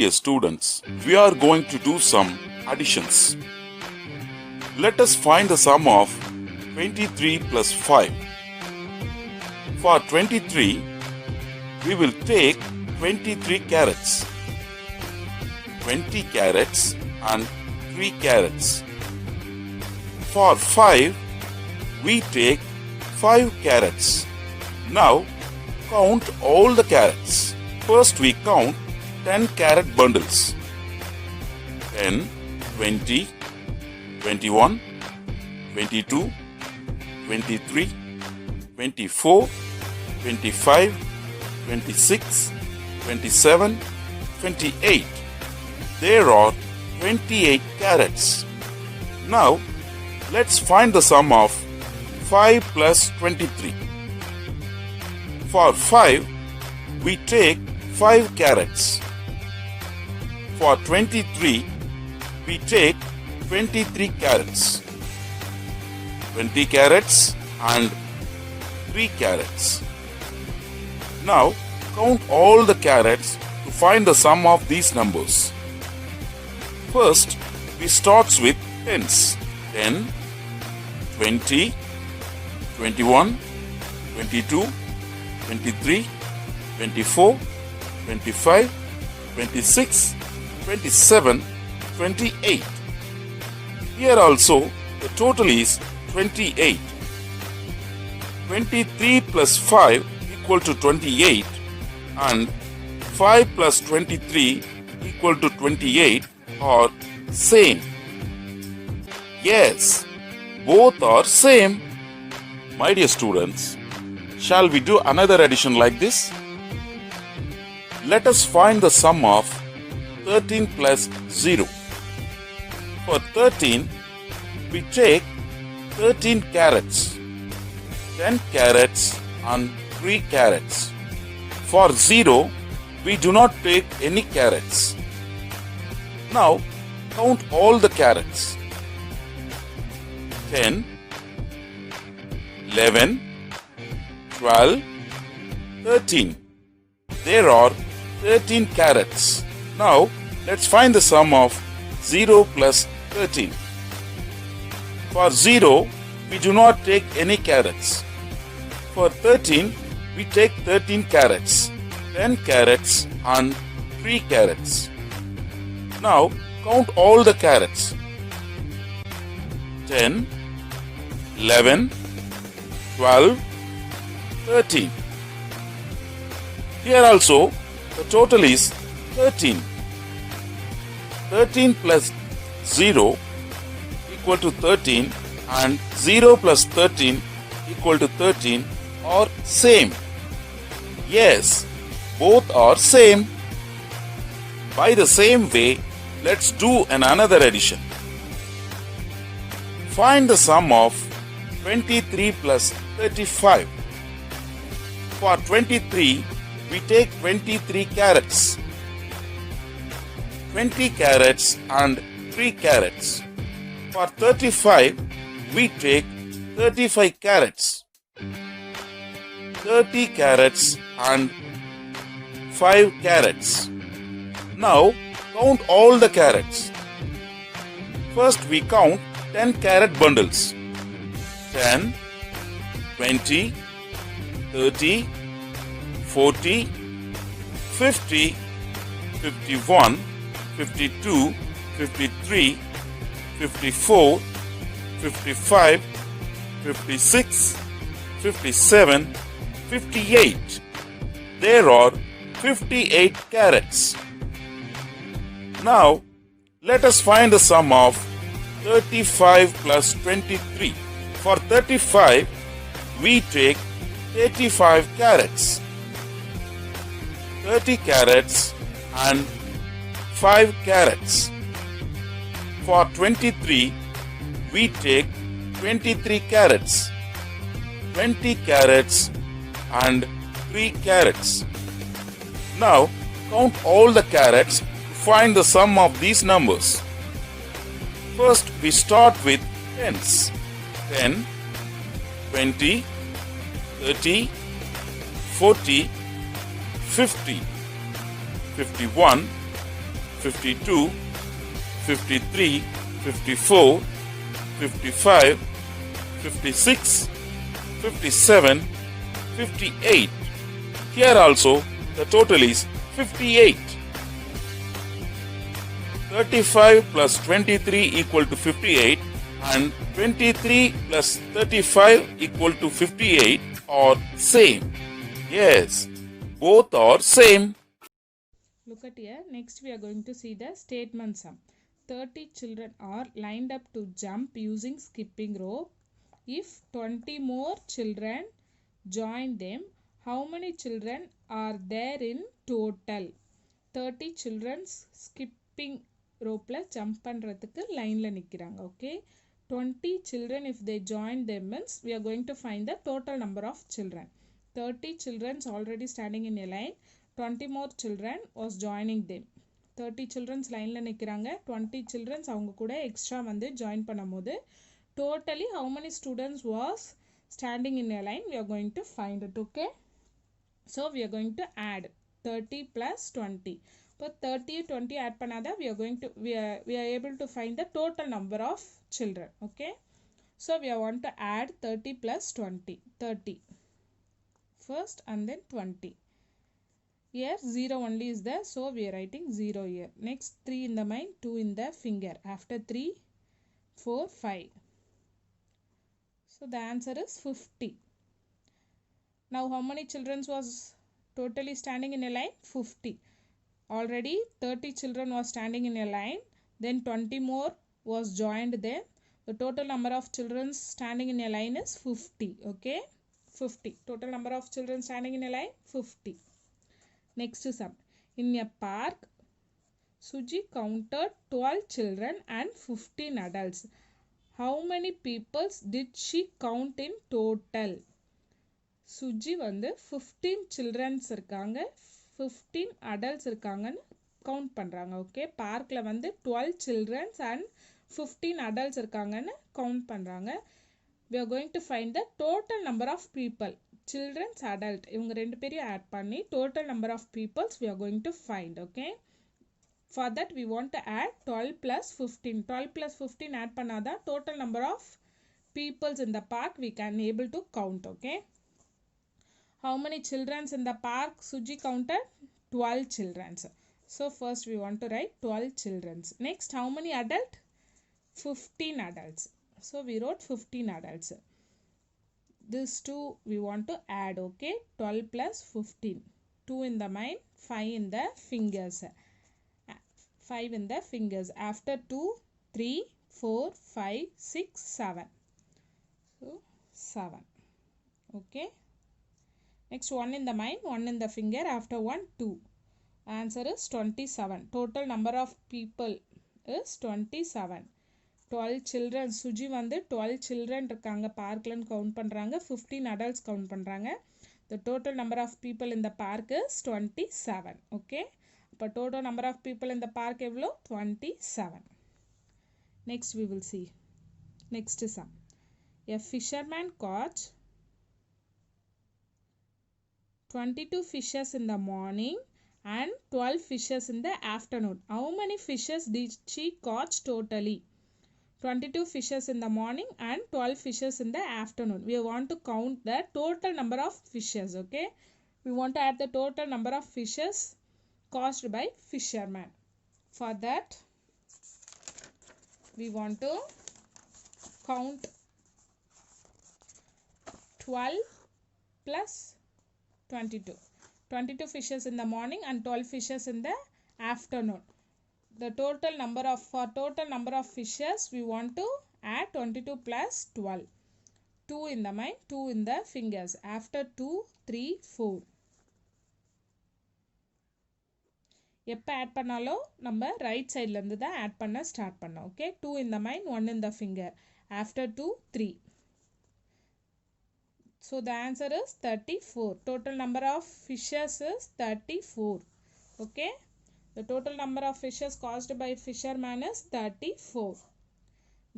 Dear students, we are going to do some additions. Let us find the sum of 23 plus 5. For 23, we will take 23 carrots, 20 carrots and 3 carrots. For 5, we take 5 carrots. Now, count all the carrots. First we count 10 carrot bundles. 10, 20, 21, 22, 23, 24, 25, 26, 27, 28. There are 28 carrots. Now, let's find the sum of 5 plus 23. For 5, we take 5 carrots. For 23, we take 23 carrots. 20 carrots and 3 carrots. Now, count all the carrots to find the sum of these numbers. First, we start with tens. 10, 20, 21, 22, 23, 24, 25, 26, 27, 28. Here also the total is 28. 23 plus 5 equal to 28 and 5 plus 23 equal to 28 are same. Yes, both are same. My dear students, shall we do another addition like this? Let us find the sum of 13 plus 0. For 13, we take 13 carrots, 10 carrots and 3 carrots. For 0, we do not take any carrots. Now, count all the carrots. 10, 11, 12, 13. There are 13 carrots. Now, let's find the sum of 0 plus 13. For 0, we do not take any carrots. For 13, we take 13 carrots, 10 carrots and 3 carrots. Now, count all the carrots. 10, 11, 12, 13. Here also, the total is 13. 13 plus 0 equal to 13 and 0 plus 13 equal to 13 are same. Yes, both are same. By the same way, let's do another addition. Find the sum of 23 plus 35. For 23, we take 23 carrots, 20 carrots and 3 carrots. For 35, we take 35 carrots, 30 carrots and 5 carrots. Now, count all the carrots. First, we count 10 carrot bundles. 10, 20, 30, 40, 50, 51, 52, 53, 54, 55, 56, 57, 58. There are 58 carrots. Now, let us find the sum of 35 plus 23. For 35, we take 35 carrots, 30 carrots and 5 carrots. For 23, we take 23 carrots, 20 carrots and 3 carrots. Now, count all the carrots to find the sum of these numbers. First, we start with tens. 10, 20, 30, 40, 50, 51, 52, 53, 54, 55, 56, 57, 58. Here also the total is 58. 35 plus 23 equal to 58 and 23 plus 35 equal to 58 are same. Yes, both are same. Look at here. Next we are going to see the statement sum. 30 children are lined up to jump using skipping rope. If 20 more children join them, how many children are there in total? 30 children skipping rope la jump பண்றதுக்கு லைன்ல நிக்கிறாங்க. Okay, 20 children if they join them means we are going to find the total number of children. 30 children already standing in a line, 20 more children was joining them. 30 children லைன்ல நிக்கிறாங்க, 20 children அவங்க கூட extra வந்து join பண்ணும்போது totally how many students was standing in a line we are going to find it. Okay, so we are going to add 30 plus 20. But 30 20 add panada we are able to find the total number of children. Okay, so we want to add 30 plus 20. 30 first and then 20. Here 0 only is there, so we are writing 0 here. Next 3 in the mind, 2 in the finger. After 3 4 5. So the answer is 50. Now how many children was totally standing in a line? 50. Already 30 children was standing in a line, then 20 more was joined there. The total number of children standing in a line is 50. Okay, 50. Total number of children standing in a line 50. Next sum. In a park, Suji counted 12 children and 15 adults. How many people did she count in total? Suji வந்து 15 childrens இருக்காங்க, 15 adults இருக்காங்கன்னு count பண்றாங்க. Okay, பார்க்ல வந்து 12 childrens and 15 adults இருக்காங்கன்னு count பண்றாங்க. We are going to find the total number of people. Children's adult இவங்க ரெண்டு பேரையும் ஆட் பண்ணி total number of peoples we are going to find. Okay, for that we want to add 12 plus 15. 12 plus 15 add பண்ணாதான் total number of peoples in the park we can able to count. Okay, how many childrens in the park Suji counted? 12 childrens. So first we want to write 12 childrens. Next, how many adult? 15 adults. So we wrote 15 adults. This 2 we want to add. Okay, 12 plus 15. 2 in the mind, 5 in the fingers. 5 in the fingers. After 2 3 4 5 6 7. So 7. Okay, next 1 in the mind, 1 in the finger. After 1 2. Answer is 27. Total number of people is 27. 12 children. Suji வந்து 12 children இருக்காங்க பார்க்லன்னு count பண்றாங்க, 15 adults count பண்றாங்க. The total number of people in the park is 27. Okay, அப்ப total number of people in the park எவ்வளோ? 27. Next we will see. Next sum. A fisherman caught 22 fishes in the morning and 12 fishes in the afternoon. How many fishes did she catch totally? 22 fishes in the morning and 12 fishes in the afternoon. We want to count the total number of fishes. Okay, we want to add the total number of fishes caught by fisherman. For that we want to count 12 plus 22. 22 fishes in the morning and 12 fishes in the afternoon. The total number of, for total number of fishes we want to add 22 plus 12. 2 in the mind, 2 in the fingers. After 2 3 4. எப்போ add பண்ணாலும் நம்ம right சைட்ல இருந்து தான் add பண்ண start பண்ணோம். Okay, 2 in the mind, 1 in the finger. After 2 3. So the answer is 34. Total number of fishes is 34. Okay, the total number of fishes caused by fisherman is 34.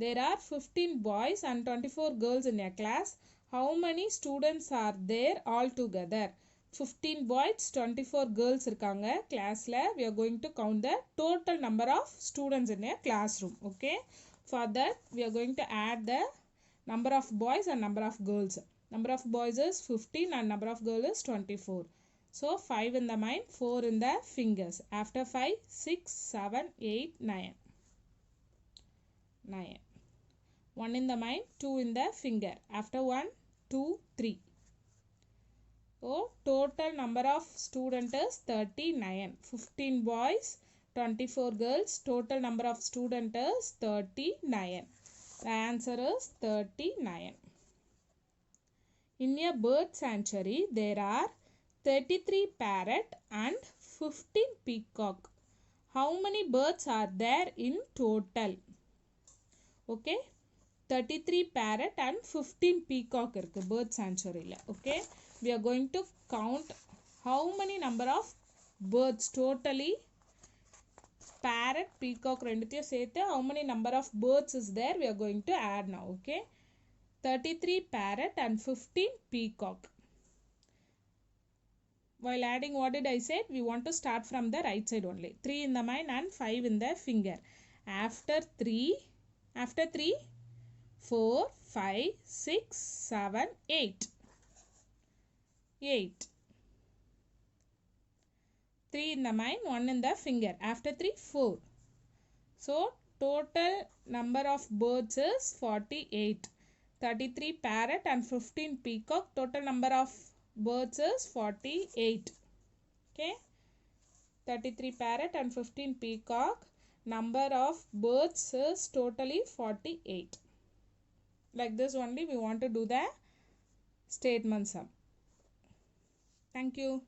There are 15 boys and 24 girls in a class. How many students are there altogether? 15 boys 24 girls இருக்காங்க கிளாஸ்ல. We are going to count the total number of students in a classroom. Okay, for that we are going to add the number of boys and number of girls. Number of boys is 15 and number of girls is 24. So 5 in the mind, 4 in the fingers. After 5, 6, 7, 8, 9. 9. 1 in the mind, 2 in the finger. After 1, 2, 3. So total number of students is 39. 15 boys, 24 girls. Total number of students is 39. The answer is 39. In a bird sanctuary, there are 33 parrot and 15 peacock. How many birds are there in total? Okay, 33 parrot and 15 peacock irukku bird sanctuary la. Okay, we are going to count how many number of birds totally. Parrot, peacock ரெண்டுத்தையும் சேர்த்து how many number of birds is there we are going to add now. Okay, 33 parrot and 15 peacock. While adding, what did I say? We want to start from the right side only. 3 in the mind and 5 in the finger. After 3, 4, 5, 6, 7, 8. 8. 3 in the mind, 1 in the finger. After 3, 4. So total number of birds is 48. 33 parrot and 15 peacock. Total number of birds is 48. Okay, 33 parrot and 15 peacock. Number of birds is totally 48. Like this only we want to do the statement sum. Thank you.